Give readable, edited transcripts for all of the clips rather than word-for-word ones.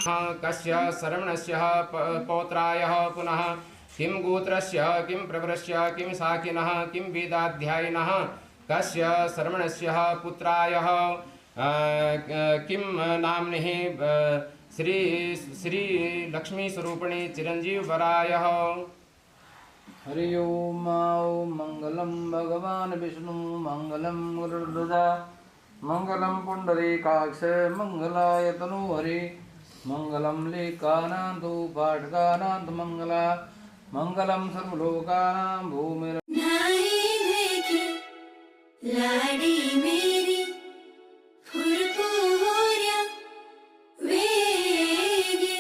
कस्य शरवणस्य पौत्रायः पुनः किं गोत्रस्य किं प्रवरस्य किं शाकिनः किं वेदाध्यायिनः कस्य शरवणस्य पुत्रायः किं नाम्निः श्री श्री लक्ष्मी स्वरूपिणी चिरंजीव वरायः। हरि ओम। ओम मंगलम भगवान विष्णु मंगलम गुरुर्ध्वजा मंगलम पुंडरीकाक्ष मंगलाय तनूहरि मंगलम लेकानां पाठकानां मंगला मंगलम सर्वलोकानां भूमिर लाडी मेरी फुरको होर्या वेगे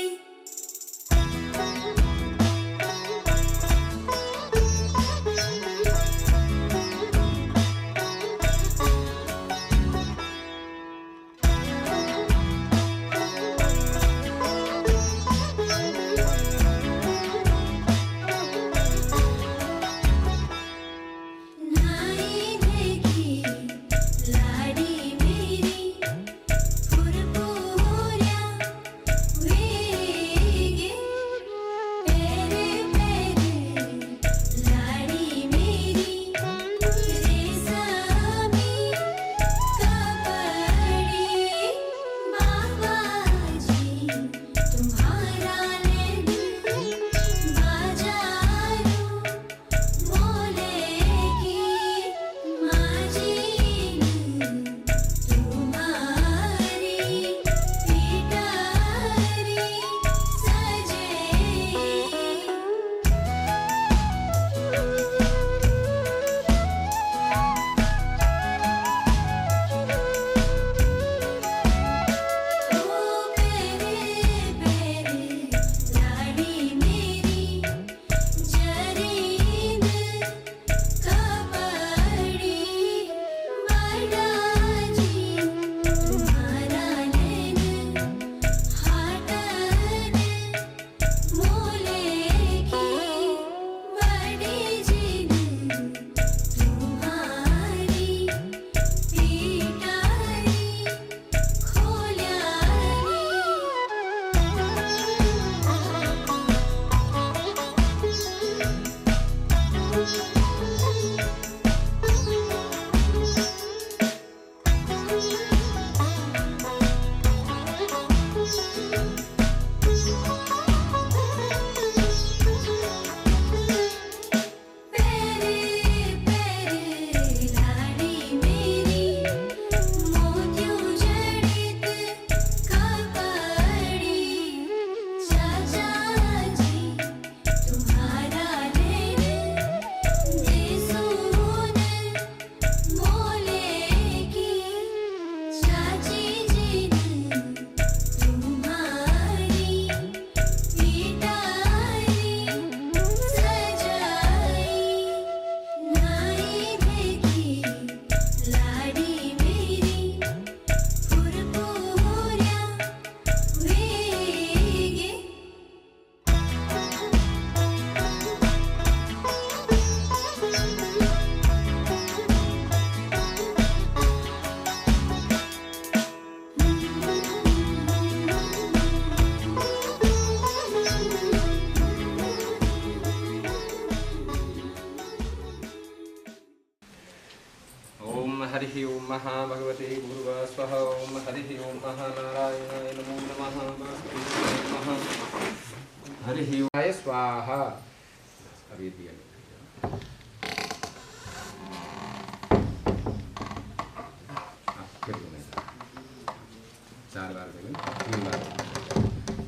हरि ओम महाभगवते गुरुवा स्वः। ओम हरि ओम महानारायणाय नमो नमः। हरि ओम स्वाहा। अभी दिया चार बार तीन बार।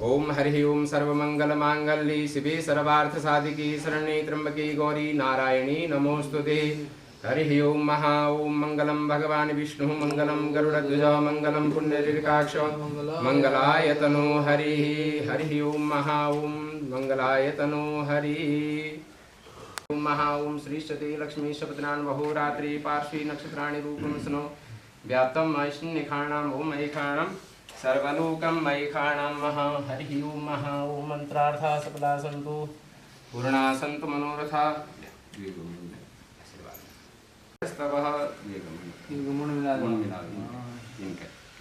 ओम हरि ओम सर्वमंगल मांगल्ये शिवे सर्वार्थ साधिके शरण्ये त्र्यंबके गौरी नारायणी नमोस्तुते। हरि ओम महा ओम मंगलम भगवान विष्णु मंगलम गरुड़ध्वज मंगलम पुंडरीकाक्ष मंगलाय तनो हरि। हरि ओम महा ओम मंगलाय तनो हरि। ओम महा ओम श्रीश्चते लक्ष्मी शब्दनान बहुरात्रि पार्श्वी नक्षत्राणि रूपम स्नो व्याप्तम ऐष्णिखाणाम ओम ऐखाणाम सर्वलोकम ऐखाणाम महा। हरि ओम महा ओम मंत्रार्था सफला सन्तु पूर्णा सन्तु मनोरथा।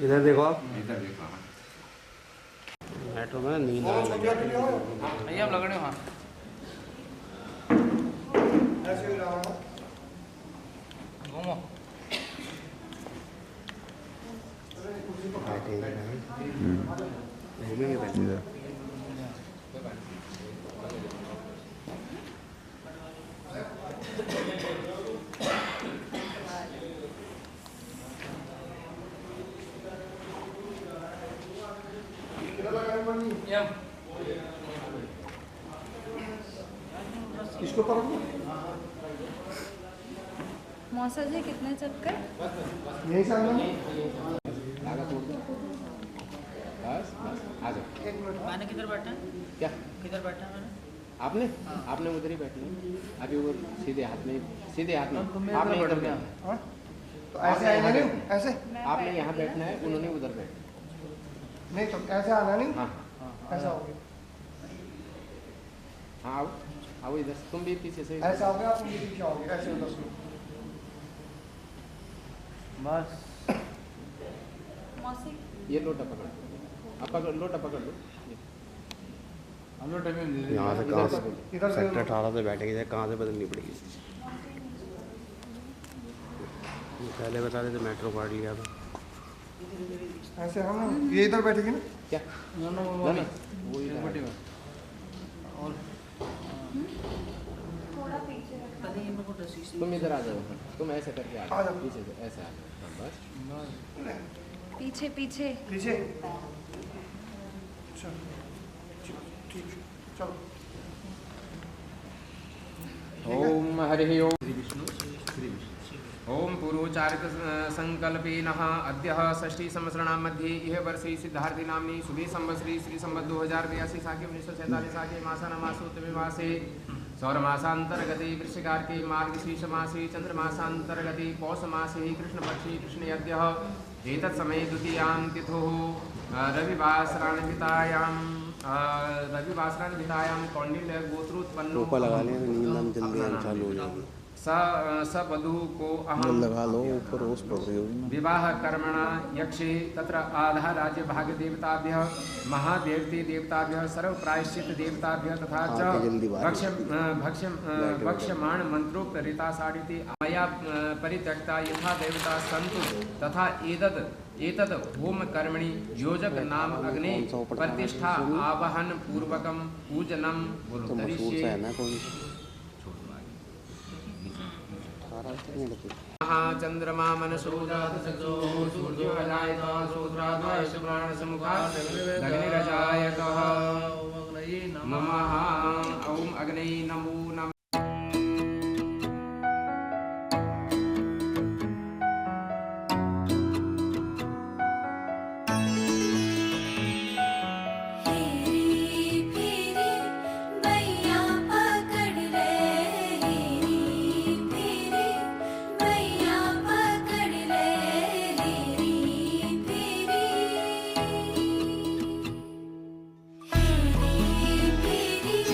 इधर देखो आप। इधर देखो। मेट्रो में नींद आने लगी। आइए हम लगने वहाँ घूमो घूमेंगे पहले। इसको पर मौसा जी कितने चक्कर? यही सामने धागा तोड़ दो। बस बस आ जाओ। मैंने किधर बैठा है? क्या किधर बैठा है मैंने? आपने आपने उधर ही बैठना है। अभी वो सीधे हाथ में आपने इधर बैठना है। तो ऐसे आएगा नहीं ऐसे आपने यहाँ बैठना है, उन्होंने उधर बैठना नहीं तो ऐसे आना नहीं है। हाँ ऐसा हो गया हाँ आओ आओ इधर से। तुम भी पीछे से ऐसा हो गया आप मुझे पीछे आओगे ऐसे उधर से बस मौसी ये लोटा पकड़ अब पकड़ लोटा पकड़ लो। हम लोग टाइम यहाँ से कहाँ से इधर से सेक्टर 18 से बैठेंगे, कहाँ से बदलनी पड़ेगी। पहले बता देते मेट्रो काट लिया था। ऐसे हम ये इधर बैठेगी ना क्या नो नो ना ना वो इधर बटी में और थोड़ा पीछे रखना। पहले ये मेरे को डसी सी तुम इधर आ जाओ। तुम ऐसे करके आ आ जाओ जाओ। पीछे से ऐसे आ जाओ। हाँ, बस पीछे पीछे पीछे चलो ठीक चलो ओम हरि ओम ओम पूर्वोच्चारित संकल्पेनः अद्य षष्ठी संवत्सराणां मध्ये इह वर्षे सिद्धार्थी नाम्नि शुभे संवत्सरे श्री संवत् 2082 साके 1947 साके मासानां मासोत्तमे मासे सौरमासान्तर्गते वृश्चिकार्के मार्गशीर्ष मासे चंद्रमासान्तर्गते पौष मासे कृष्णपक्षे कृष्णयद्यः एतत् समये द्वितीयां तिथोः रविवासरान्वितायां कौंडिल्य गोत्रोत्पन्नो ऊपर लगा लें तो नींद हम जल्दी आनी चालू हो जाएगी। सपदु को जल अहम लगा लो, ऊपर रोज पड़ रही होगी। विवाह कर्मणा यक्षे तत्र आधा राज्य भाग देवताभ्यः महादेवते देवताभ्यः सर्व प्रायश्चित देवताभ्यः तथा च आके जल्दी बाहर भक्ष्यमाण मंत्रोक्त रीता साडिते मया परित्यक्ता यथा देवता सन्तु तथा एतद् होम कर्मणि योजक नाम अग्ने प्रतिष्ठा आवाहन पूर्वकम पूजनम तो मशहूर सा करिष्ये। है ना कोई चंद्रमा मनसो सूर्यो अजायत सूत्राद्वय शुक्राण समुखा अग्निरजायतः नमः ओम अग्ने नमो नमः। हेरी फेरी भैया पकड़ ले हेरी फेरी भैया पकड़ ले हेरी फेरी हेरी फेरी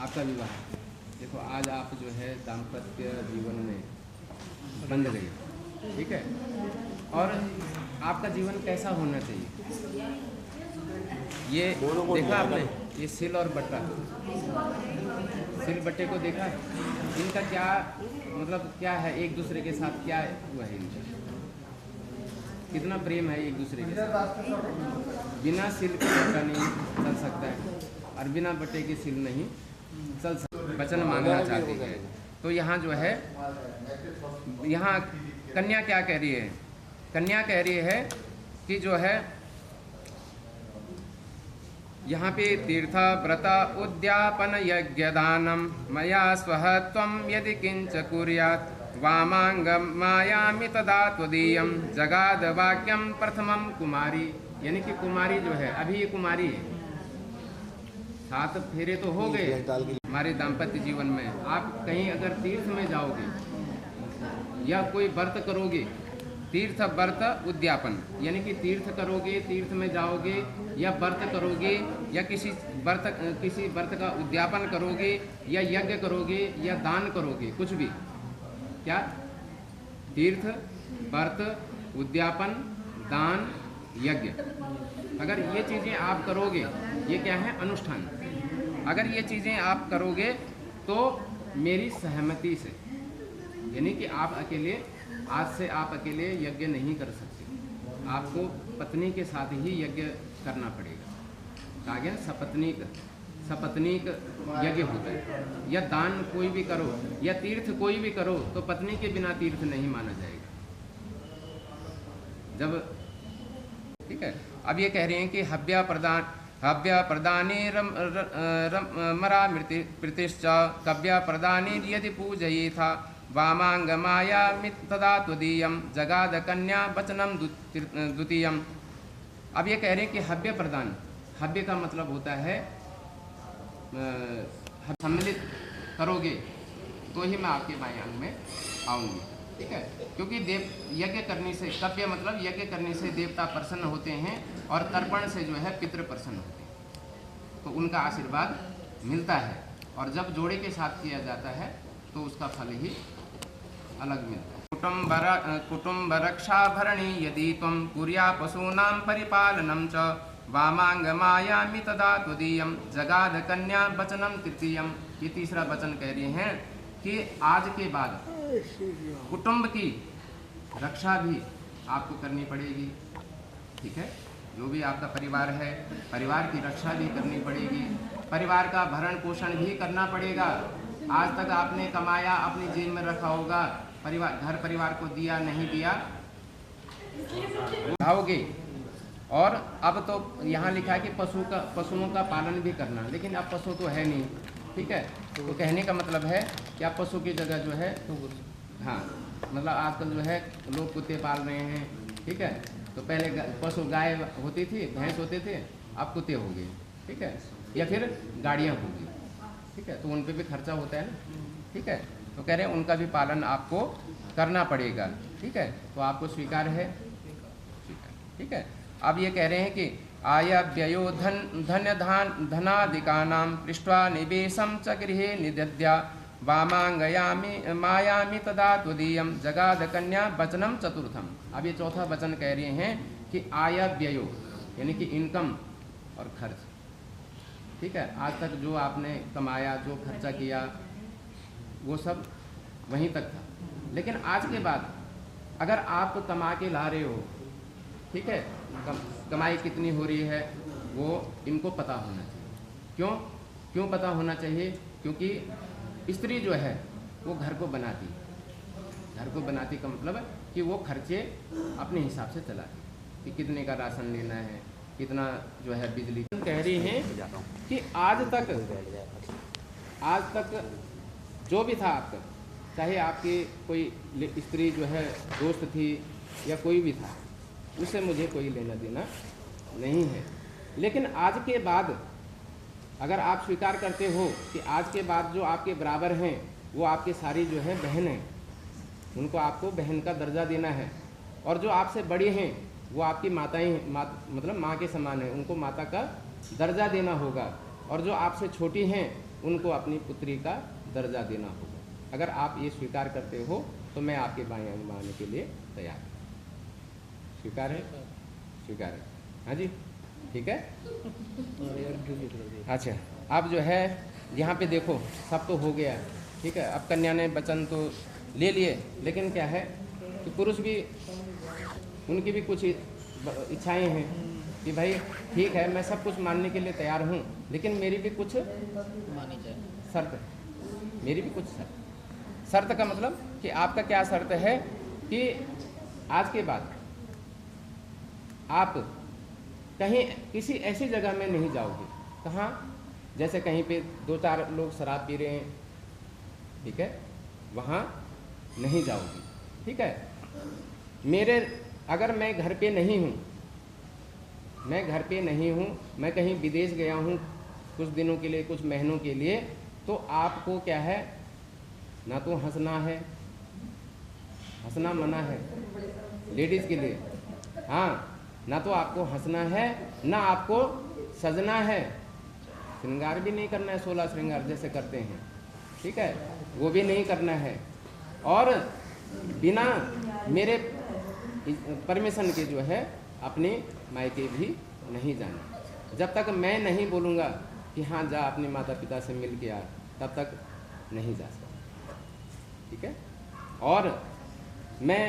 आपका विवाह, देखो आज आप जो है दाम्पत्य जीवन में बंध गए, ठीक है। और आपका जीवन कैसा होना चाहिए, ये देखा आपने, ये सिल और बट्टा, सिल बट्टे को देखा, इनका क्या मतलब क्या है, एक दूसरे के साथ क्या हुआ है, इनका कितना प्रेम है एक दूसरे के साथ। बिना सिल के बट्टा नहीं चल सकता है और बिना बट्टे के सिल नहीं चल सकता। वचन मांगना चाहती है, तो यहाँ जो है, यहाँ कन्या क्या कह रही है, कन्या कह रही है कि जो है यहाँ पे तीर्थ व्रत उद्यापन यज्ञ दानम मया स्वः त्वं यदि किंच कुर्यात् वामांग मायामि तदा त्वदीयं जगाद वाक्यम प्रथमम कुमारी। यानी कि कुमारी जो है, अभी ये कुमारी है, 7 फेरे तो हो गए हमारे दाम्पत्य जीवन में। आप कहीं अगर तीर्थ में जाओगे या कोई व्रत करोगे, तीर्थ व्रत उद्यापन यानी कि तीर्थ करोगे, तीर्थ में जाओगे या व्रत करोगे या किसी व्रत का उद्यापन करोगे या यज्ञ करोगे या दान करोगे, कुछ भी, क्या, तीर्थ व्रत उद्यापन दान यज्ञ, अगर ये चीज़ें आप करोगे, ये क्या है, अनुष्ठान, अगर ये चीज़ें आप करोगे तो मेरी सहमति से, यानी कि आप अकेले, आज से आप अकेले यज्ञ नहीं कर सकते, आपको पत्नी के साथ ही यज्ञ करना पड़ेगा। कहा गया सपत्नीक यज्ञ होता है। या दान कोई भी करो या तीर्थ कोई भी करो तो पत्नी के बिना तीर्थ नहीं माना जाएगा। जब, ठीक है, अब ये कह रहे हैं कि हव्य प्रदाने मरा मृतिश्च कव्य प्रदाने यदि पूजये था वामांग माया तदा त्वदीयं जगाद कन्या वचनम द्वितीयम। अब ये कह रहे हैं कि हव्य प्रदान, हव्य का मतलब होता है सम्मिलित करोगे तो ही मैं आपके मायांग में आऊँगी, ठीक है। क्योंकि देव यज्ञ करने से, कव्य मतलब यज्ञ करने से देवता प्रसन्न होते हैं और तर्पण से जो है पितृ प्रसन्न होते हैं, तो उनका आशीर्वाद मिलता है। और जब जोड़े के साथ किया जाता है तो उसका फल ही अलग मिलता है। कुटुंब रक्षाभरणी यदि त्वं कुर्या पशूनां परिपालनं च वामांग मायामि तदा त्वदीयं जगाद कन्या वचनम तृतीयम। ये तीसरा वचन कह रहे हैं कि आज के बाद कुटुंब की रक्षा भी आपको करनी पड़ेगी, ठीक है। जो भी आपका परिवार है, परिवार की रक्षा भी करनी पड़ेगी, परिवार का भरण पोषण भी करना पड़ेगा। आज तक आपने कमाया, अपनी जेब में रखा होगा, घर परिवार को दिया नहीं दिया, खाओगे। और अब तो यहाँ लिखा है कि पशुओं का पालन भी करना, लेकिन अब पशु तो है नहीं, ठीक है। तो कहने का मतलब है कि आप पशु की जगह जो है, हाँ, मतलब आजकल जो है लोग कुत्ते पाल रहे हैं, ठीक है। तो पहले पशु गाय होती थी, भैंस होते थे, अब कुत्ते हो गए, ठीक है, या फिर गाड़ियाँ होगी, ठीक है। तो उन पर भी खर्चा होता है ना, ठीक है। तो कह रहे हैं उनका भी पालन आपको करना पड़ेगा, ठीक है। तो आपको स्वीकार है, ठीक है। अब ये कह रहे हैं कि आय व्ययो धनादिकानां पृष्ट्वा निवेशं च गृहे निदद्या वामांगयामि मायामि तदा त्वदीयं जगाद कन्या वचनम चतुर्थम। अब ये चौथा वचन कह रहे हैं कि आय व्ययो यानी कि इनकम और खर्च, ठीक है। आज तक जो आपने कमाया, जो खर्चा किया, वो सब वहीं तक था, लेकिन आज के बाद अगर आप कमा के ला रहे हो, ठीक है, कमाई कितनी हो रही है वो इनको पता होना चाहिए। क्यों पता होना चाहिए? क्योंकि स्त्री जो है वो घर को बनाती का मतलब है कि वो खर्चे अपने हिसाब से चलाती, कि कितने का राशन लेना है, कितना जो है बिजली। कह रही हैं कि आज तक जो भी था आपका, चाहे आपकी कोई स्त्री जो है दोस्त थी या कोई भी था, उससे मुझे कोई लेना देना नहीं है। लेकिन आज के बाद अगर आप स्वीकार करते हो कि आज के बाद जो आपके बराबर हैं वो आपकी सारी जो है बहन हैं, उनको आपको बहन का दर्जा देना है, और जो आपसे बड़ी हैं वो आपकी माताएं मतलब माँ के समान है, उनको माता का दर्जा देना होगा, और जो आपसे छोटी हैं उनको अपनी पुत्री का दर्जा देना होगा। अगर आप ये स्वीकार करते हो तो मैं आपके बाएं अंग में आने के लिए तैयार हूँ। स्वीकार है? स्वीकार है। हाँ जी, ठीक है। अच्छा, अब जो है यहाँ पे देखो सब तो हो गया, ठीक है। अब कन्या ने वचन तो ले लिए, लेकिन क्या है कि पुरुष भी, उनकी भी कुछ इच्छाएं हैं कि भाई ठीक है मैं सब कुछ मानने के लिए तैयार हूँ, लेकिन मेरी भी कुछ मानी जाए शर्त है, मेरी भी कुछ शर्त का मतलब कि आपका क्या शर्त है कि आज के बाद आप कहीं किसी ऐसी जगह में नहीं जाओगे। कहाँ? जैसे कहीं पे 2-4 लोग शराब पी रहे हैं, ठीक है, वहाँ नहीं जाओगी, ठीक है। अगर मैं घर पे नहीं हूँ, मैं कहीं विदेश गया हूँ कुछ दिनों के लिए, कुछ महीनों के लिए, तो आपको क्या है, ना तो हंसना है, हंसना मना है लेडीज़ के लिए, हाँ, ना तो आपको हंसना है, ना आपको सजना है, श्रृंगार भी नहीं करना है, 16 श्रृंगार जैसे करते हैं, ठीक है, वो भी नहीं करना है, और बिना मेरे परमिशन के जो है अपने मायके भी नहीं जाना। जब तक मैं नहीं बोलूँगा कि हाँ जा अपने माता पिता से मिल के आ, तब तक नहीं जा सकता, ठीक है। और मैं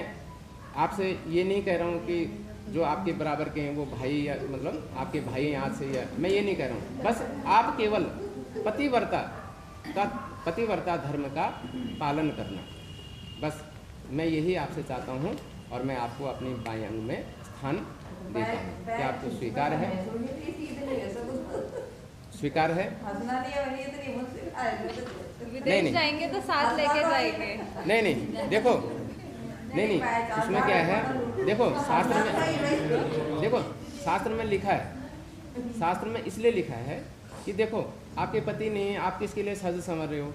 आपसे ये नहीं कह रहा हूँ कि जो आपके बराबर के हैं वो भाई, या मतलब आपके भाई हैं आज से, या मैं ये नहीं कह रहा हूँ। बस आप केवल पतिव्रता धर्म का पालन करना, बस मैं यही आपसे चाहता हूँ, और मैं आपको अपने बाएं अंग में स्थान देता हूँ। क्या आपको स्वीकार है? स्वीकार है? विदेश जाएंगे तो साथ लेके जाएंगे। नहीं, देखो, नहीं, उसमें क्या है, देखो शास्त्र में लिखा है, शास्त्र में इसलिए लिखा है कि देखो आपके पति नहीं, आप किसके लिए सज संवर रहे हो,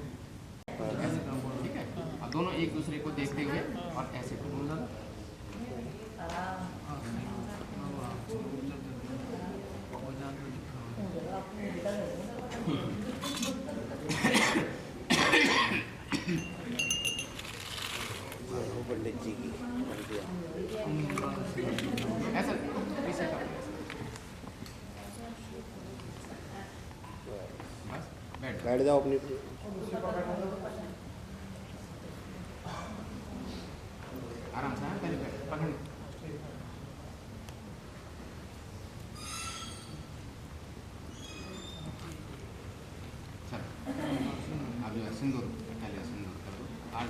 ठीक है। अब दोनों एक दूसरे को देखते हुए और ऐसे करो। पंडित जी की ऐसा पीछे का बस बैठ जाओ अपनी। आराम से, हाँ, पहले पकड़। चलो अब जो है सिंदूर, पहले सिंदूर कर दो। आज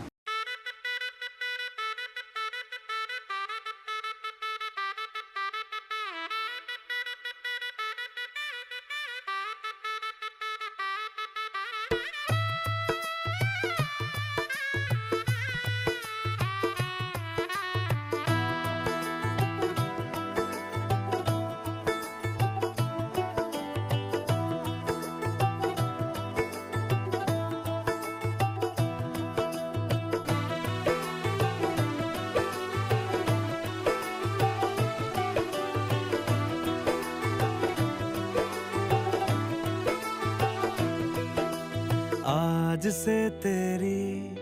आज से तेरी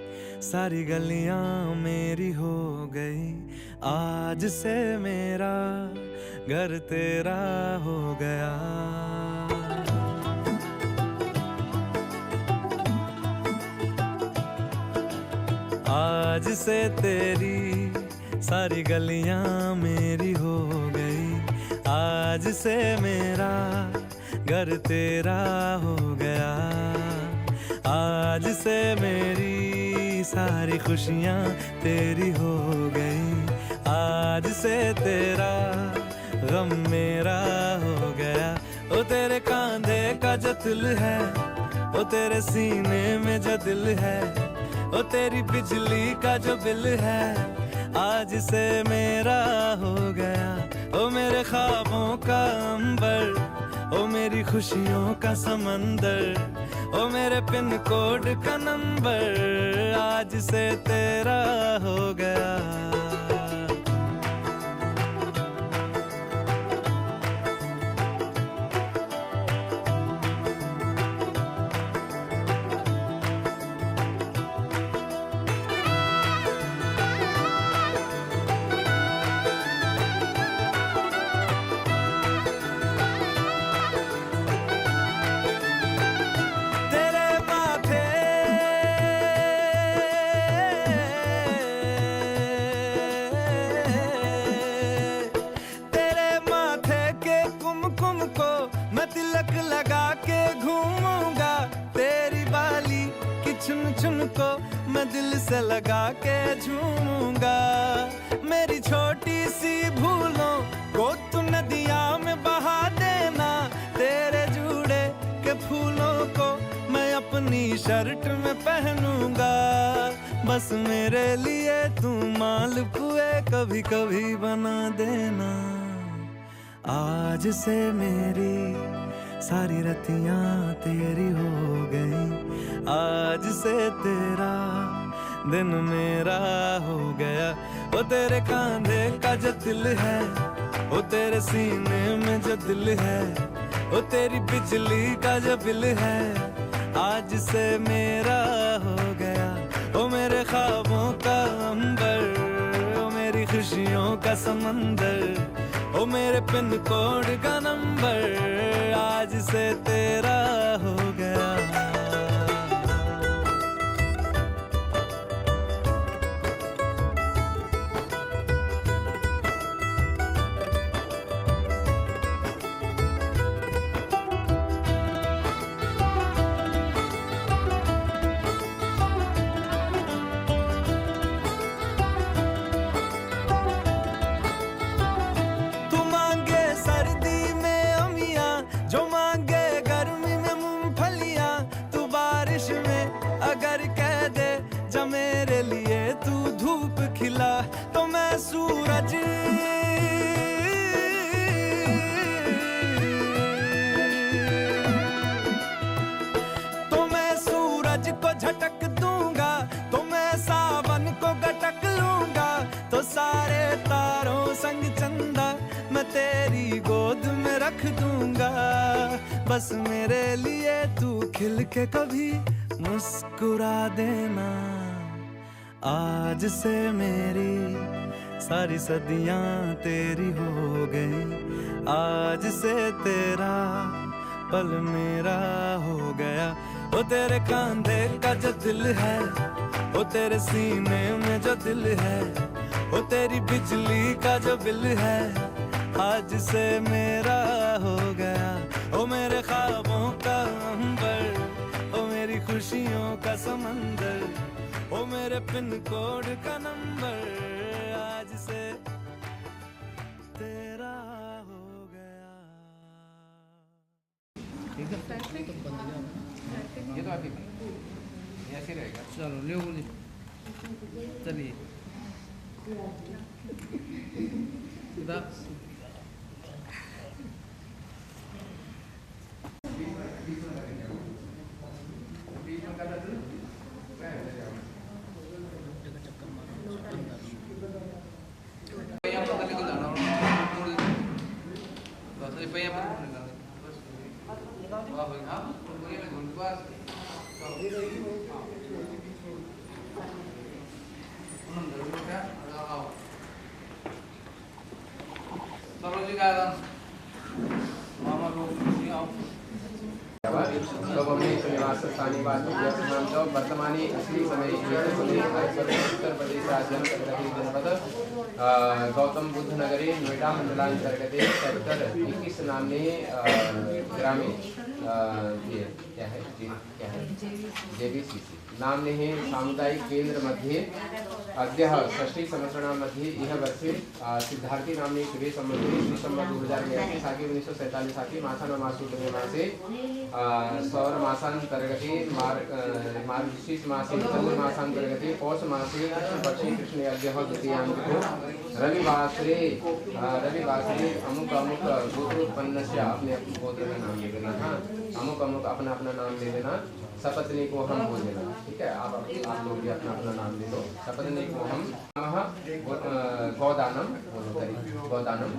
सारी गलियां मेरी हो गई, आज से मेरा घर तेरा हो गया। आज से तेरी सारी गलियां मेरी हो गई, आज से मेरा घर तेरा हो गया। आज से मेरी सारी खुशियाँ तेरी हो गई, आज से तेरा गम मेरा हो गया। ओ तेरे कांधे का जो तिल है, ओ तेरे सीने में जो दिल है, ओ तेरी बिजली का जो बिल है, आज से मेरा हो गया। ओ मेरे ख्वाबों का अंबर, ओ मेरी खुशियों का समंदर, ओ मेरे पिन कोड का नंबर, आज से तेरा हो गया। चुन चुन को मैं दिल से लगा के झूमूंगा। मेरी छोटी सी भूलों को तू नदिया में बहा देना। तेरे जुड़े के फूलों को मैं अपनी शर्ट में पहनूंगा। बस मेरे लिए तू मालपुए कभी कभी बना देना। आज से मेरी सारी रतियां तेरी हो गई। आज से तेरा दिन मेरा हो गया। वो तेरे कांधे का जो दिल है, वो तेरे सीने में जो दिल है, वो तेरी बिजली का जो बिल है, आज से मेरा हो गया। वो मेरे ख्वाबों का अंबर, वो मेरी खुशियों का समंदर, वो मेरे पिन कोड का नंबर, आज से तेरा हो गया। तो मैं सूरज को झटक दूंगा। तो मैं सावन को गटक लूंगा। तो सारे तारों संग चंदा मैं तेरी गोद में रख दूंगा। बस मेरे लिए तू खिल के कभी मुस्कुरा देना। आज से मेरी सारी सदियां तेरी हो गई। आज से तेरा पल मेरा हो गया। वो तेरे कांधे का जो दिल है, वो तेरे सीने में जो दिल है, वो तेरी बिजली का जो बिल है, आज से मेरा हो गया। वो मेरे ख्वाबों का अंबर, वो मेरी खुशियों का समंदर, वो मेरे पिन कोड का नंबर, आज से तेरा हो गया। ये तो आपकी ये ऐसे रहेगा। चलो ले बोली चलिए वर्तमानी असली समय उत्तर प्रदेश राज्य जनपद गौतम बुद्ध नगरे नोएडा मंडलांतर्गते सेक्टर 21 नामने ग्रामीण क्या है जेबीसीसी नामने सामुदायिक केंद्र मध्ये अद्य षष्ठी संवत्सरणा मध्ये इह वर्षे सिद्धार्थी नामने शुभे संवत्सरे श्री संवत् 2082 साके 1947 साके मासाना मासूतमे मासे सौर मासांतर्गते मार्गशीर्ष मासे चंद्र मासांतर्गते पौष मासे पक्षी कृष्ण अद्य द्वितीयांको रविवासरे अमुक अमुक गोत्रोत्पन्नस्य अपने गोत्र का नाम ले लेना। हाँ, अमुक अमुक अपना अपना नाम ले लेना। सपत्नी को हम बोल देना। ठीक है, आप लोग भी अपना अपना नाम ले लो। सपत्नी को हम गौदानम बोलो। गौदानम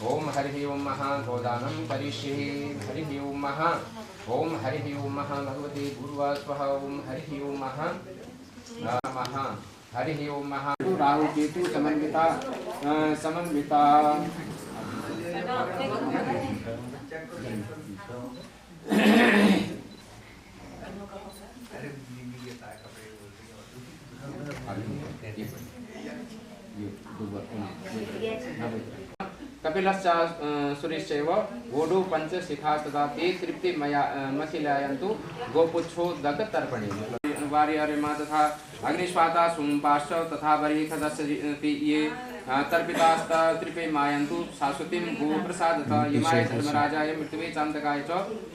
ओम हरि ओम महा गौदानम करिष्ये। हरि ओम महा ओम हरि ओम महा भगवते गुरुवा स्वाहा। ओम हरि ओम महा महा हरि ओम महा राहु केतु समन्विता कपिलश्च सुरेश्चैव वोढु पंच शिखास्तथा ते तृप्ति मखिलायन्तु गोपुच्छोदक तर्पणे। वार्यमा तथा अग्निश्वाता सुम्पाश्च तथा बर्हिखदस्य ये तर्पितास्ता तृपे मायन्तु शाश्वतीं गोप्रसादतः यमाय धर्मराजाय मृत्युवे चान्तकाय च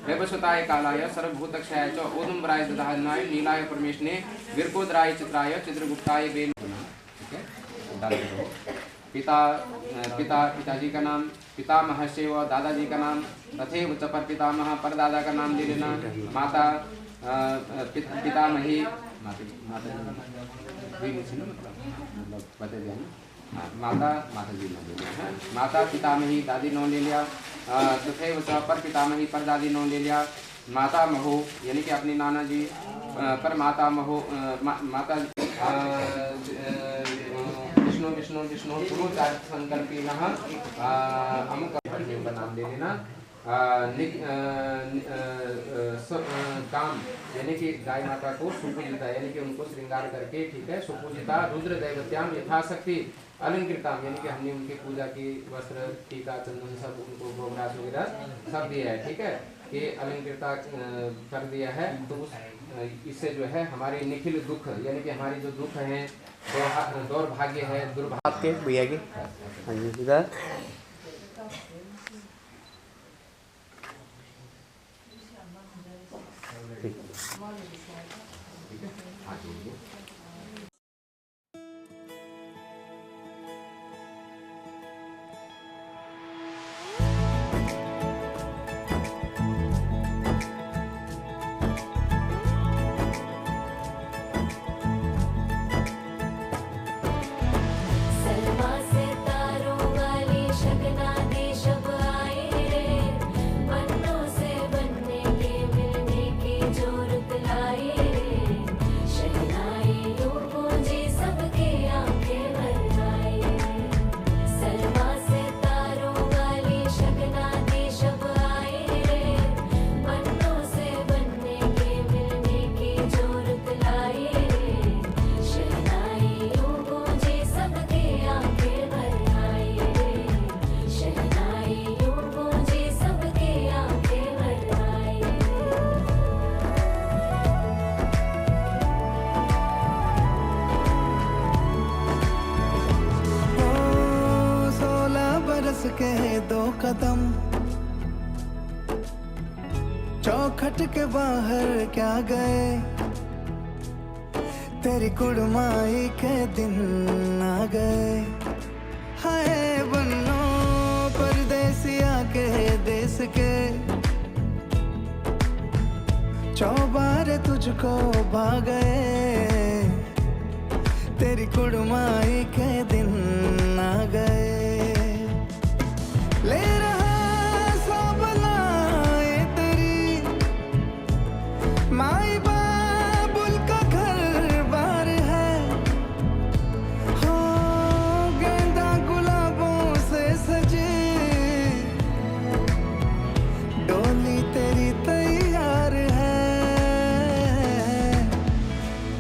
वैवस्वताय कालाय सर्वभूतक्षयाय च औदुम्बराय दधानाय नीलाय परमेशने वीरकोदराय चित्राय चित्रगुप्ताय वे। पिताजी का नाम, पितामह से व दादाजी का नाम तथैव च परपितामह परदादा का नाम ले लेना। माता पितामही माताजी नो ले लिया। माता पितामही दादी नो ले लिया। तथैव च परपितामही परदादी नो ले लिया। माता महो यानी कि अपनी नाना जी, पर माता महो माता विष्णु विष्णु विष्णु संकल्पिनः अमुक का नाम ले लेना। काम यानी कि गाय माता को सुपूजिता यानी कि उनको श्रृंगार करके, ठीक है, सुपूजिता रुद्र दैवत्याम यथाशक्ति अलंकृताम यानी कि हमने उनकी पूजा की, वस्त्र टीका चंदन सब उनको भोगराज वगैरह सब दिया है, ठीक है, कि अलंकृता कर दिया है। तो इससे जो है हमारे निखिल दुख यानी कि हमारी जो दुख है, दौर्भाग्य है, दुर्भाग्य के भैया के हाँ जी इधर सलमा से तारों वाली शगना दे शब आए रे, बन्नों से बनने के मिलने की जोरत लाए रे। शहनाई यूं गूंजी सबके आंखें भर आए रे। सलमा से तारों वाली शगना दे शब आए रे, बन्नों से बनने के मिलने की जोरत लाए रे। शहनाई यूं गूंजी सबके आंखें भर आए रे। शहनाई यूं गूंजी सबके आंखें भर आए रे। ओ 16 बरस के 2 कदम चौखट के बाहर क्या गए, तेरी कुड़माई के दिन आ गए। हाय बन्नो परदेसिया के देश के, चौबारे तुझको भा गए, तेरी कुड़माई के दिन आ गए। ले रहा सब लाए तेरी माई बाबुल का घर बार है। हो गेंदा गुलाबों से सजी डोली तेरी तैयार है।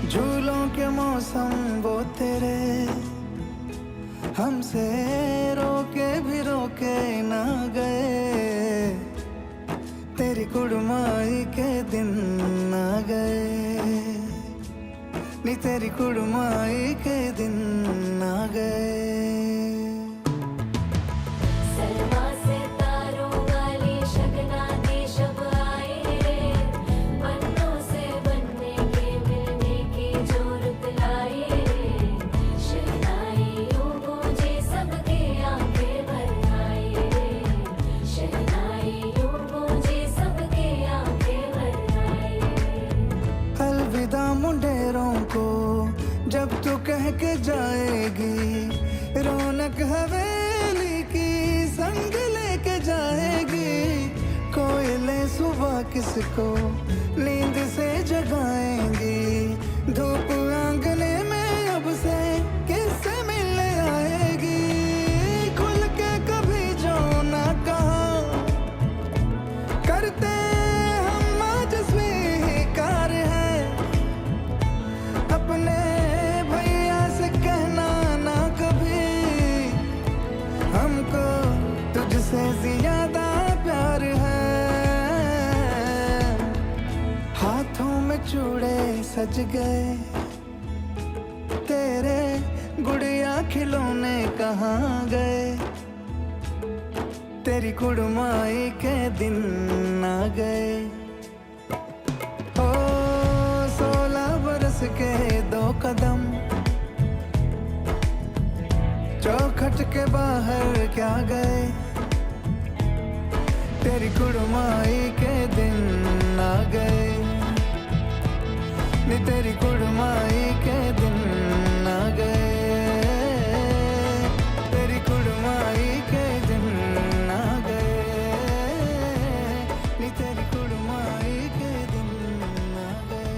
झूलों के मौसम वो तेरे हमसे रोके भी रोके ना गए, तेरी कुड़माई के दिन आ गए नी, तेरी कुड़माई के दिन आ गए। सलमा से तारों वाली शगना दे शब आए रे, बन्नों से बनने के मिलने की जोरत लाए रे। शहनाई यूं गूंजी सबके आंखें भर आए रे। शहनाई यूं गूंजी सबके आंखें भर आए रे। अलविदा मुंडेरों को जब तू कह के जाएगी, रौनक हवेली की संग लेके जाएगी। कोयले सुबह किसको नींद से जगाएंगी, धूप आंगने में अब से किससे मिलने आएगी। खुल के कभी जो ना कहा करते हम आज स्वीकार है, अपने भैया से कहना ना कभी हमको सज गए, तेरे गुड़िया खिलौने कहाँ गए, तेरी कुड़माई के दिन आ गए। ओ 16 बरस के 2 कदम, चौखट के बाहर क्या गए, तेरी कुड़माई के दिन आ गए, नी तेरी कुड़माई के दिन आ गए, तेरी कुड़माई के दिन आ गए, नी तेरी कुड़माई के दिन आ गए।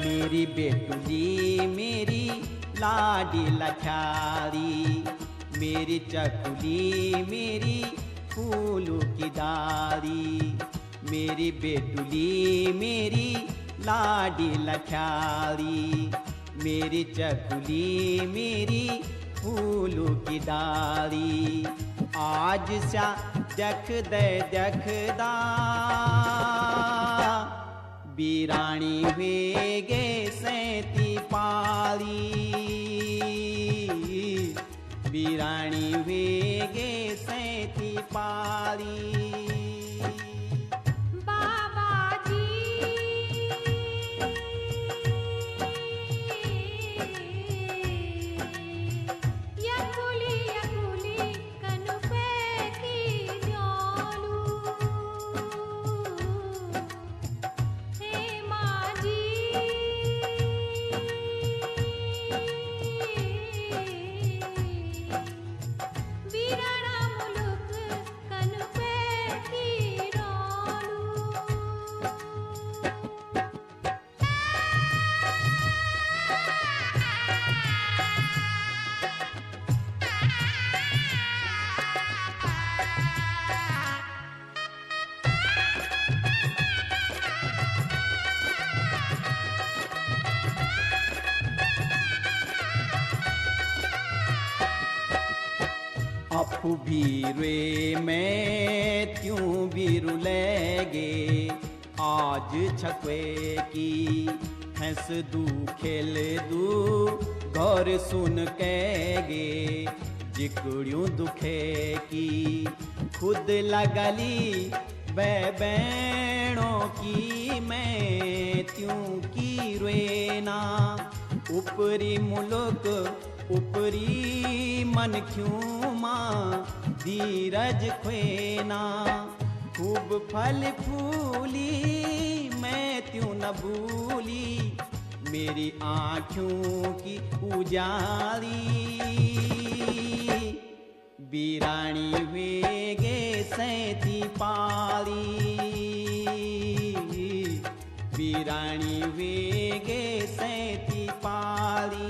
मेरी बेटुली मेरी लाडी लखारी, मेरी चकुली मेरी फूलों की डाली, मेरी बेटुली मेरी लाडी लखारी, मेरी चकुली मेरी फूलों की डाली। आज सा जख दे जखदा बीरानी वेगे सैती पाली, बीरानी वेगे सैती पाली। अपू बीरे में त्यों बीरु लेगे, आज छकवे की हंस दू खेल दू घर सुन कहेगे, जिकड़ियों दुखे की खुद लगली बैणों की मैं त्यों की रेना, ऊपरी मुल्क ऊपरी मन क्यों माँ धीरज ख्वेना, खूब फल फूली मैं त्यों न भूली, मेरी आँखों की उजाली। बीरानी वेगे सैती पाली, बीरानी वेगे सैती पाली।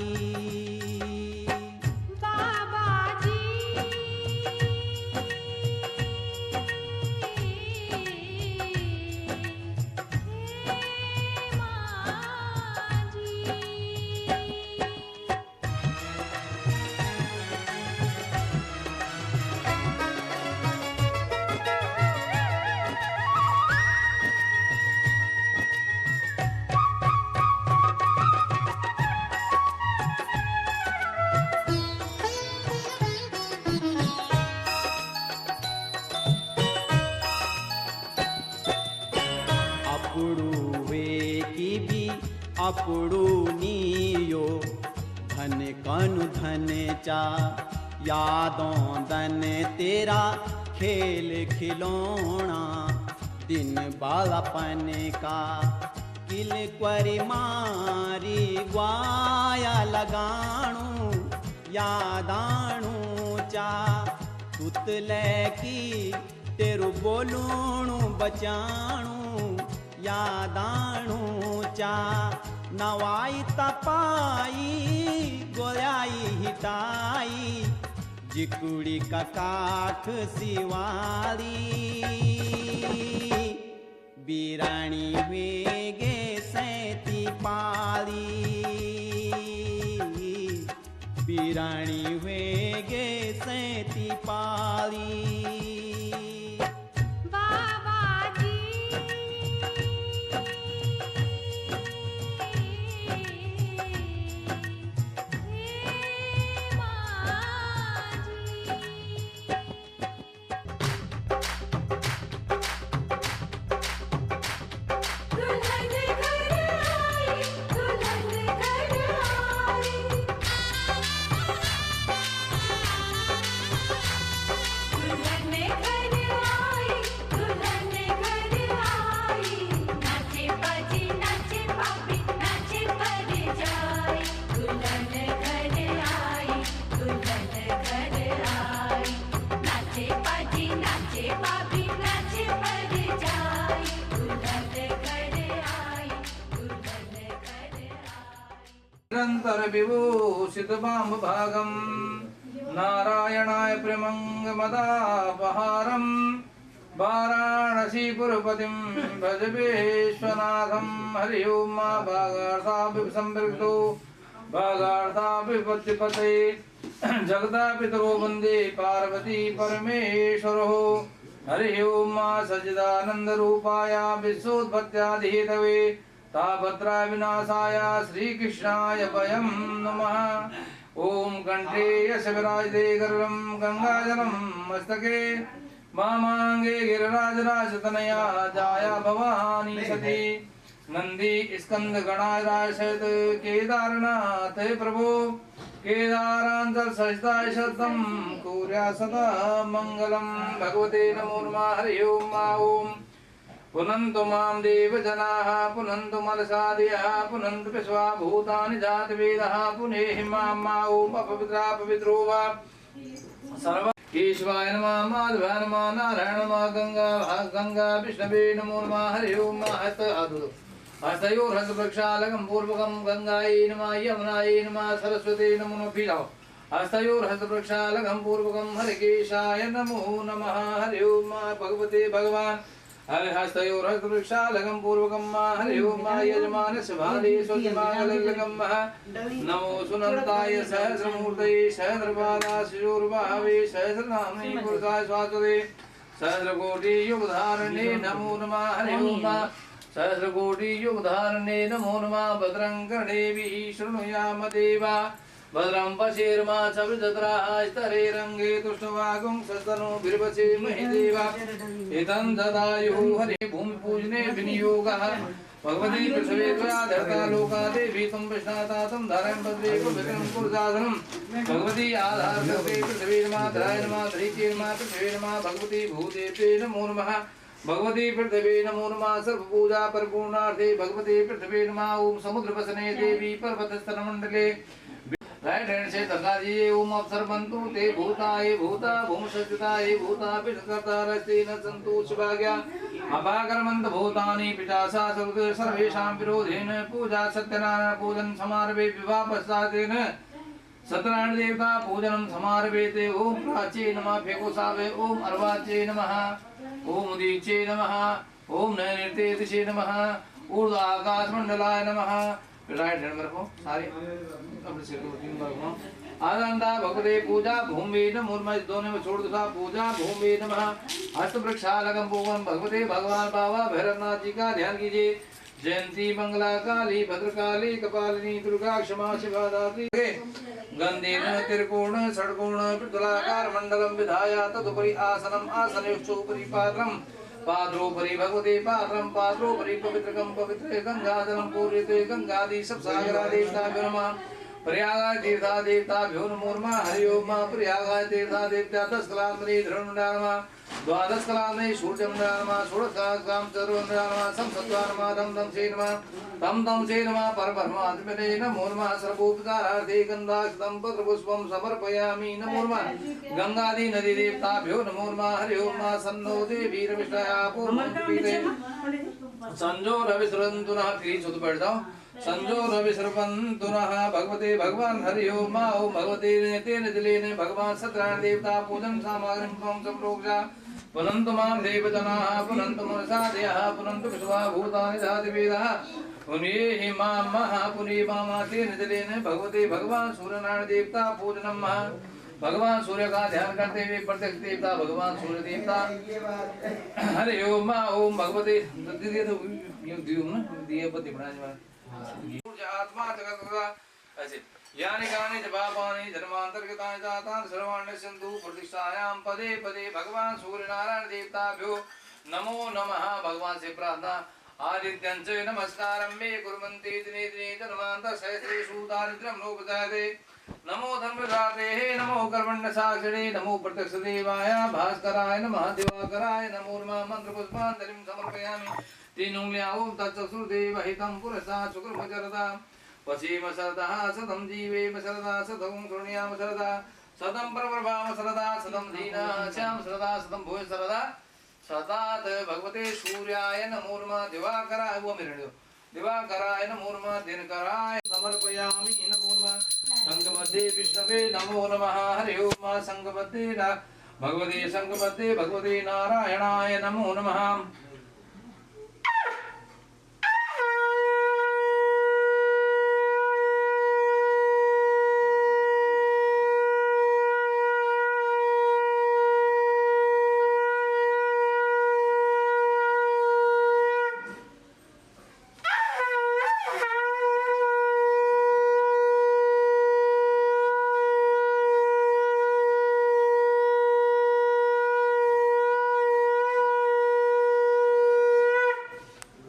अपुड़ू नीयो धन कनु धन चा, यादों धन तेरा खेल खिलौना, दिन बालापन का किल क्वरी मारी ग्वाया लगाणू, यादाणू चा तुतले की तेरू बोलूणू बचाणू, यादाणूच्या नवाई तपाई गोळ्याई हिटाई जिकुडी का काख सिवाली बिराणी वेगे सैती पाली बिराणी वेगे सैती पाली निरंतर विभूषित बाम भागम नारायणाय प्रेमंगमदापहारम वाराणसीपुरपतिं भज विश्वनाथं हरि ओं मा भागार्थाभिसंपृक्तो भागार्थाभिपत्तिपते जगदापितरो वन्दे पार्वती परमेश्वरो हरि ओं मा सच्चिदानन्दरूपाय विश्वोत्पत्त्यादिहेतवे ताभद्रा विनाशाय श्रीकृष्णाय वयं नमः। ओम कंठे यशविराजते गर्वं गंगाजलं मस्तके वामांगे गिरिराजराजतनया जाया भवानी सती नंदी स्कंद गणाराय सहित केदारनाथ प्रभो केदारांचल सहिताय शतम कुर्या सदा मंगलम भगवते नमो नमः। हरि ओम मा ओम पुनन्तु मां देवजनाः पुनन्तु मलसादयः पुनन्तु विश्वा भूतानि जातवेदः पुनेहि मां मा ओम अपवित्रा पवित्रो वा सर्व केशवाय नमः माधवाय नमः नारायण नमः गंगा विष्णवे नमो नमः। हरि ओम हस्तयोर्हस्तप्रक्षालकं पूर्वकं गंगायै नमः यमुनायै नमः सरस्वती नमो नमः। हस्तयोर्हस्तप्रक्षालकं पूर्वकं हरिकेशाय नमो नमः। हरि ओम भगवते भगवान् हरिहस्तयोर्हस्तवृक्षालकं पूर्वकं हरि ओं यजमानस्य भाले स्वस्तिमागलकं नमो सुनन्ताय सहस्रमूर्तये सहस्रपादाशूर्भावे सहस्रनाम्ने पुरुषाय स्वास्वते सहस्रकोटियुगधारणे नमो नमः। हरि ओं सहस्रकोटियुगधारणे नमो नमः। भद्रं कर्णेभिः शृणुयाम देवा भद्रं पश्येर्मा सविजत्राः स्तरे रङ्गे तुष्टवागुं सस्तनोभिर्वसे महि देवा एतं ददायुः हरि भूमिपूजने विनियोगः भगवती पृथ्वी त्वया धर्ता लोका देवी त्वं विष्णाता तं धारयं भद्रे कुलविक्रम कुलसाधनं भगवती आधार कृते पृथ्वी नमः धराय नमः धरिके नमः पृथ्वी नमः भगवती भूदेवे नमो नमः। भगवती पृथ्वी नमो नमः। सर्वपूजा परिपूर्णार्थे भगवती पृथ्वी नमः। ओम समुद्रवसने देवी पर्वतस्तनमण्डले राइट हैंड से गंगा जी ओम अवसर बंतु ते भूताय भूता भूम सचिताय भूता पितकर्ता रस्ते न संतु शिवाज्ञा अपाकर्मन्त भूतानि पितासा सर्वेषां विरोधेन पूजा सत्यनारायण पूजन समारभे विवाह पश्चातेन सत्यनारायण देवता पूजनं समारभेते। ओम प्राचे नमः फेकोसावे ओम अर्वाचे नमः ओम उदीचे नमः ओम नैऋत्ये दिशे नमः ऊर्ध्व आकाशमंडलाय नमः। राइट हैंड में रखो सारे अपने सिर को तीन बार घुमाओ। आनंदा भगवते पूजा भूमि नमो नमः। दोनों में छोड़ दो पूजा भूमि नमः। हस्त वृक्षालकं पूर्वं भगवते भगवान बाबा भैरवनाथ जी का ध्यान कीजिए। जयंती मंगला काली भद्रकाली कपालिनी दुर्गा क्षमा शिवा दात्री गंधेन त्रिकोण षड्कोण पृथुलाकार मंडलम विधाय तदुपरि आसनम आसनयोश्चोपरि पात्रम पात्रोपरि भगवते पात्रम पात्रोपरि पवित्रकं पवित्रे गंगाजलं पूर्यते गंगादि सब सागरा देवताभ्यो नमः। प्रयागाय तीर्था देवताभ्यो नमो नमः। हरि ओम प्रयागाय तीर्था देवता 10 कलामणि धनुर्मण्डल नमः 12 कलामणि सूर्यमण्डल नमः 16 कलाम चतुर्मण्डल नमः संसत्वा नमः दम दम से नमः तम तम से नमः परब्रह्मात्मने नमो नमः। सर्वोपचारार्थे गंधाक्षतं पत्रपुष्पं समर्पयामि नमो नमः। गंगादि नदी देवताभ्यो नमो नमः। हरि ओम सन्नो देवीर्विष्टया पूर्वं संजो रवि सुरंतुनः फिर चुप बैठ जाओ संजो रवि सुरपंतुनः भगवते भगवान हरि ओम मा ओम भगवते नेतेन दिलेन भगवान सत्यनारायण देवता पूजन सामग्रीं त्वं संप्रोक्षा पुनन्तु मां देवजनाः पुनन्तु मनसादयः पुनन्तु विश्वा भूतानि धातिवेदः पुण्ये मां महापुण्ये मामातेन दिलेन भगवते भगवान सूर्यनारायण देवता पूजनम भगवान सूर्य का ध्यान करते हुए प्रत्यक्ष देवता भगवान सूर्य देवता हरि ओम ओम भगवते दिए तो दियो ना दिए पति बनाने वाला आत्मा जगत ऐसे यानि कानि जपापानि जन्मांतर्गतानि जातानि सर्वाणि सन्तु प्रतिष्ठायां पदे पदे भगवान सूर्य नारायण देवताभ्यो नमो नमः भगवान से प्रार्थना आदित्यं च नमस्कारं मे कुर्वन्ति दिने दिने जन्मान्तरसहस्रेषु दारिद्र्यं नोपजायते नमो धर्मदातेः नमो कर्मण्यसाक्षिणे नमो प्रत्यक्षदेवाय भास्कराय नमः दिवाकराय नमो नमः मन्त्रपुष्पाञ्जलिं समर्पयामि तीन उंगलियां ओम तत्सुदेव हितं पुरसा शुक्रमचरदा पश्येम सरदा सदं जीवेम सरदा सदं शृणुयाम सरदा सदं प्रवर्भाम सरदा सदं दीनाश्याम सरदा सदं भूय सरदा सदात भगवते सूर्याय नमो नमः दिवाकराय वो मेरे दिवाकराय नमो नमः दिनकराय समर्पयामि नमो नमः संगमते विष्णवे नमो नमः हरि ओम संगमते भगवते संगमते भगवते नारायणाय नमो नमः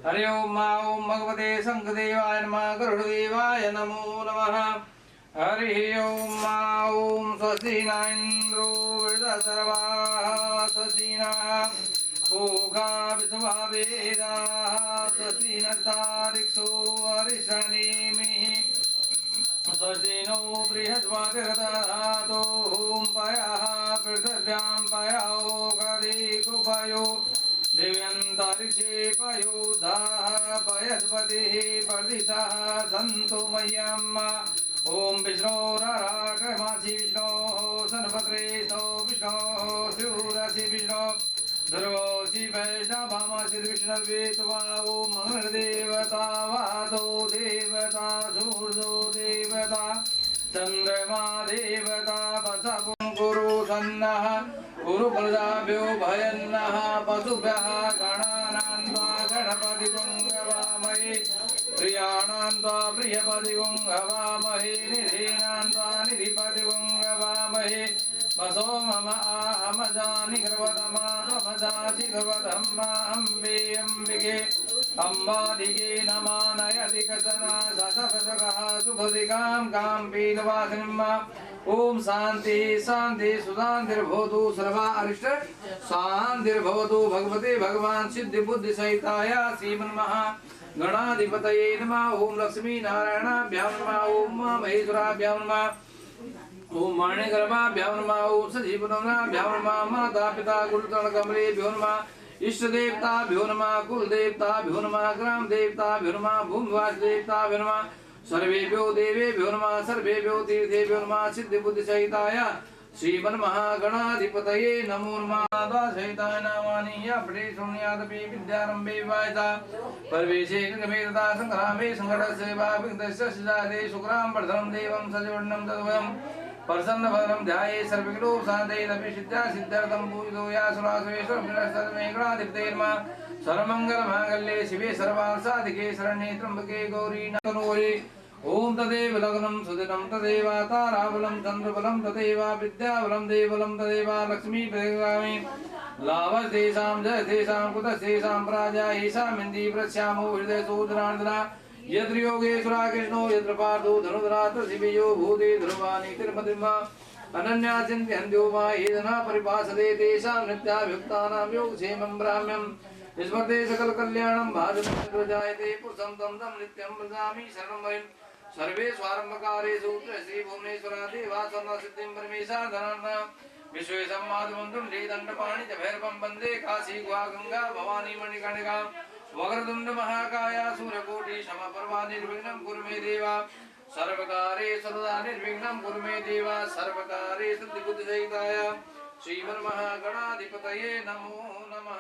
हरि ओम भगवते शंखदेवाय नमः गरुड़देवाय नमो नमः हरि ओम स्वस्ति न इंद्रो वृद्धसर्वाः स्वस्ति नः पूषा विश्ववेदाः स्वस्ति नस्तारिक्षो अरिष्टनेमिः स्वस्ति नो बृहस्पतिर्दधातु पयः पृथिव्यां पयो गदिकुपयो दिव्यन्तरिक्षे पयोधाः पयस्पतिः प्रदिशः सन्तु मह्यम् ॐ विष्णोराराटमासि विष्णोः सन्पत्रेशो विष्णोः स्यूरसि विष्णो ध्रुवोऽसि वैष्णवामसि विष्णवे त्वा ॐ मंगलदेवता वादो देवता सूर्यो देवता चन्द्रमा देवता वसवं कुरु सन्नः कुरु प्रजाभ्यो भयन्नः पशुभ्यः गणानां त्वा गणपतिगुं हवामहे प्रियाणां त्वा प्रियपतिगुं हवामहे निधीनां त्वा निधिपतिगुं हवामहे वसो मम आहमजानि गर्वतमादमजासि गर्वतम्मा अम्बे अम्बिके अम्बालिके नमानयति कतना ससससगः सुखदिकां कां पीनवासिनिम् ओम शांति शांति सुशांतिर्भवतु सर्वा अरिष्ट शांतिर्भवतु भगवते भगवान सिद्धि बुद्धि सहिताय श्रीमन्महा गणाधिपतये नमः ओम लक्ष्मी नारायणाभ्यां नमः ओम महेश्वराभ्यां नमः ओम माणिगर्भाभ्यां नमः ओम सजीवनाभ्यां नमः माता पिता गुरुतण कमलेभ्यो नमः इष्ट देवताभ्यो नमः कुल देवताभ्यो नमः ग्राम देवताभ्यो नमः भूमिवास देवताभ्यो नमः सर्वेभ्यो देवेभ्यो नमः सर्वेभ्यो तीर्थेभ्यो नमः सिद्धि बुद्धि सहिताय श्रीमन्महागणाधिपतये नमो नमः द्वादशहिताय नामानि यापटे शून्यादपि विद्यारम्भे वायता परवेशे गमेरता संग्रामे संघटस्य वाविघ्नस्य सिजाते शुक्रां वर्धनं देवं सजवर्णं तद्वयं प्रसन्नवदनं ध्याये सर्वविघ्नोपशान्तये सिद्ध्या सिद्ध्यर्थं पूजितो या सुरासुरेश्वरः गणाधिपतये नमः सर्वमङ्गलमाङ्गल्ये शिवे सर्वार्थसाधिके शरण्ये त्र्यम्बके गौरी नमोरे ओम तदेव लग्नं सुदिनं तदेव ताराबलं चन्द्रबलं तदेव विद्याबलं देवबलं तदेव लक्ष्मी प्रदेवामि लाभस्तेषां जयतेषां कुतस्तेषां प्राजा येषामिन्दी प्रस्यामो हृदयसोदरार्दना यत्र योगेश्वरा कृष्णो यत्र पार्थो धनुधरा शिवयो भूते ध्रुवानि तिरुपतिर्मा अनन्या चिन्तयन्त्यो वा ये जना परिभाषते तेषां नित्याभियुक्तानां योगक्षेमं ब्राह्म्यम् स्मर्ते सकल कल्याणं भाजपं जायते पुरुषं तं तं नित्यं भजामि शरणं वयं सर्वे स्वारंभकारेषु श्री भुवनेश्वरा देवा सर्वसिद्धिं परमेशा धनन्ना विश्वेशं माधवन्तं श्रीदण्डपाणि च भैरवं वन्दे काशी गुहा गंगा भवानी मणिकर्णिका वक्रतुंड महाकाय सूर्यकोटि समप्रभा निर्विघ्नं कुरु मे देवा सर्वकारे सर्वदा निर्विघ्नं कुरु मे देवा सर्वकारे सिद्धिबुद्धिसहिताय श्रीमन्महागणाधिपतये नमो नमः।